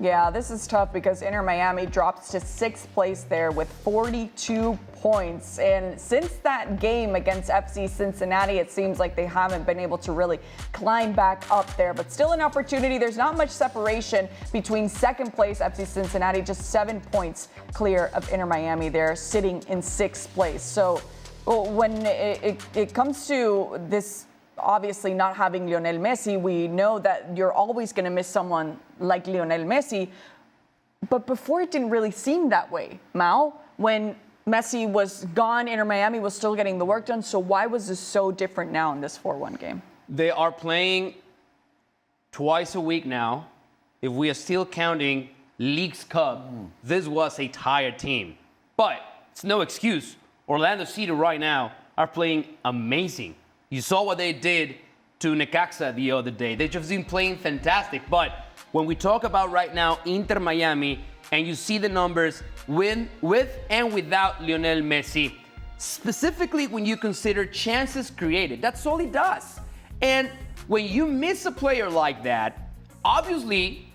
Yeah, this is tough because Inter Miami drops to 6th place there with 42 points. And since that game against FC Cincinnati, it seems like they haven't been able to really climb back up there. But still an opportunity. There's not much separation between 2nd place FC Cincinnati, just 7 points clear of Inter Miami there, sitting in 6th place. So when it comes to this, obviously not having Lionel Messi, we know that you're always going to miss someone like Lionel Messi. But before it didn't really seem that way, Mao. When Messi was gone, Inter Miami was still getting the work done. So why was this so different now in this 4-1 game? They are playing twice a week now. If we are still counting Leagues Cup, this was a tired team. But it's no excuse. Orlando City right now are playing amazing. You saw what they did to Necaxa the other day. They've just been playing fantastic. But when we talk about right now Inter Miami, and you see the numbers with and without Lionel Messi, specifically when you consider chances created, that's all he does. And when you miss a player like that, obviously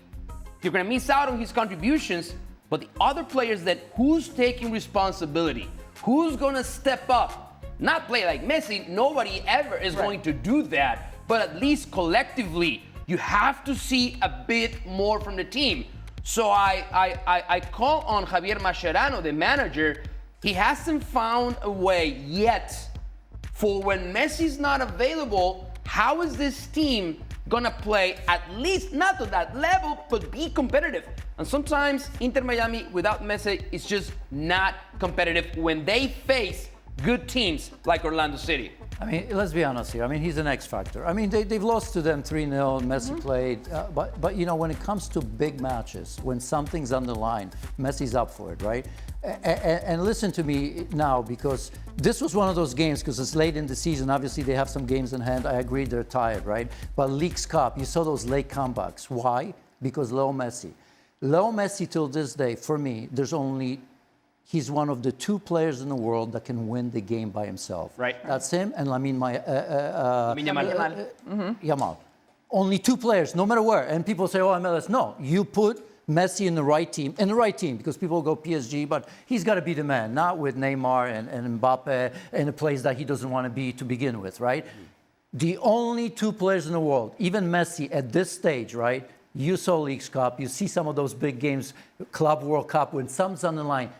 you're going to miss out on his contributions, but the other players who's taking responsibility, who's going to step up, not play like Messi. Nobody ever is going to do that. But at least collectively, you have to see a bit more from the team. So I call on Javier Mascherano, the manager. He hasn't found a way yet for when Messi's not available. How is this team gonna play at least not to that level, but be competitive? And sometimes Inter Miami without Messi is just not competitive when they face good teams like Orlando City. I mean, let's be honest here. I mean, he's an X factor. I mean, they've lost to them 3-0. Messi played. But, you know, when it comes to big matches, when something's on the line, Messi's up for it, right? And listen to me now, because this was one of those games, because it's late in the season. Obviously, they have some games in hand. I agree they're tired, right? But Leagues Cup, you saw those late comebacks. Why? Because Leo Messi. Leo Messi, till this day, for me, he's one of the 2 players in the world that can win the game by himself. Right. That's him and Lamine Yamal. Yamal. Only 2 players, no matter where. And people say, oh, MLS. No, you put Messi in the right team, because people go PSG, but he's got to be the man, not with Neymar and Mbappe in a place that he doesn't want to be to begin with, right? The only 2 players in the world, even Messi at this stage, right? You saw Leagues Cup, you see some of those big games, Club World Cup, when something's on the line.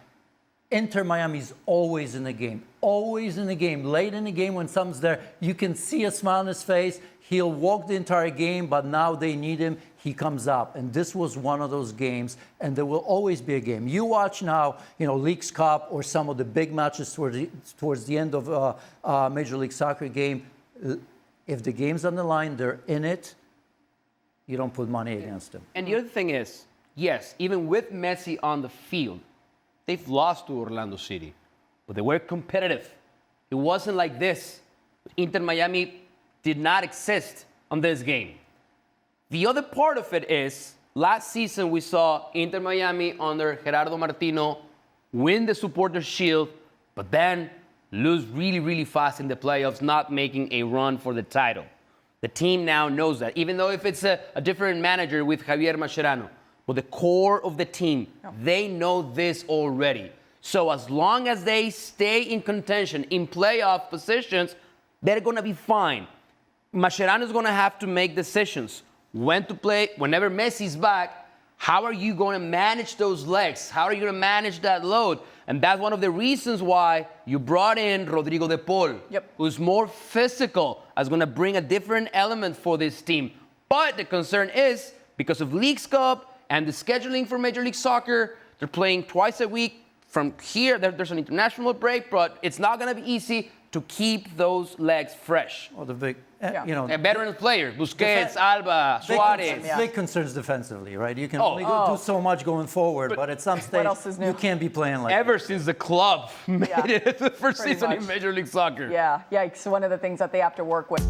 Inter Miami's always in the game, late in the game when something's there. You can see a smile on his face. He'll walk the entire game, but now they need him. He comes up. And this was one of those games, and there will always be a game. You watch now, you know, Leagues Cup or some of the big matches towards the end of Major League Soccer game. If the game's on the line, they're in it. You don't put money against them. And the other thing is, yes, even with Messi on the field, they've lost to Orlando City, but they were competitive. It wasn't like this. Inter Miami did not exist on this game. The other part of it is, last season we saw Inter Miami under Gerardo Martino win the Supporters' Shield, but then lose really, really fast in the playoffs, not making a run for the title. The team now knows that, even though if it's a different manager with Javier Mascherano. But the core of the team, they know this already. So as long as they stay in contention, in playoff positions, they're going to be fine. Mascherano is going to have to make decisions. When to play, whenever Messi's back, how are you going to manage those legs? How are you going to manage that load? And that's one of the reasons why you brought in Rodrigo de Paul, who's more physical, is going to bring a different element for this team. But the concern is, because of Leagues Cup, and the scheduling for Major League Soccer, they're playing twice a week. From here, there's an international break, but it's not going to be easy to keep those legs fresh. Well, the big, you know, a veteran player, Busquets, Alba, Suarez. Big concerns defensively, right? You can only do so much going forward, but at some stage, you can't be playing like ever since the club made it the first season in Major League Soccer. Yeah, yikes. One of the things that they have to work with.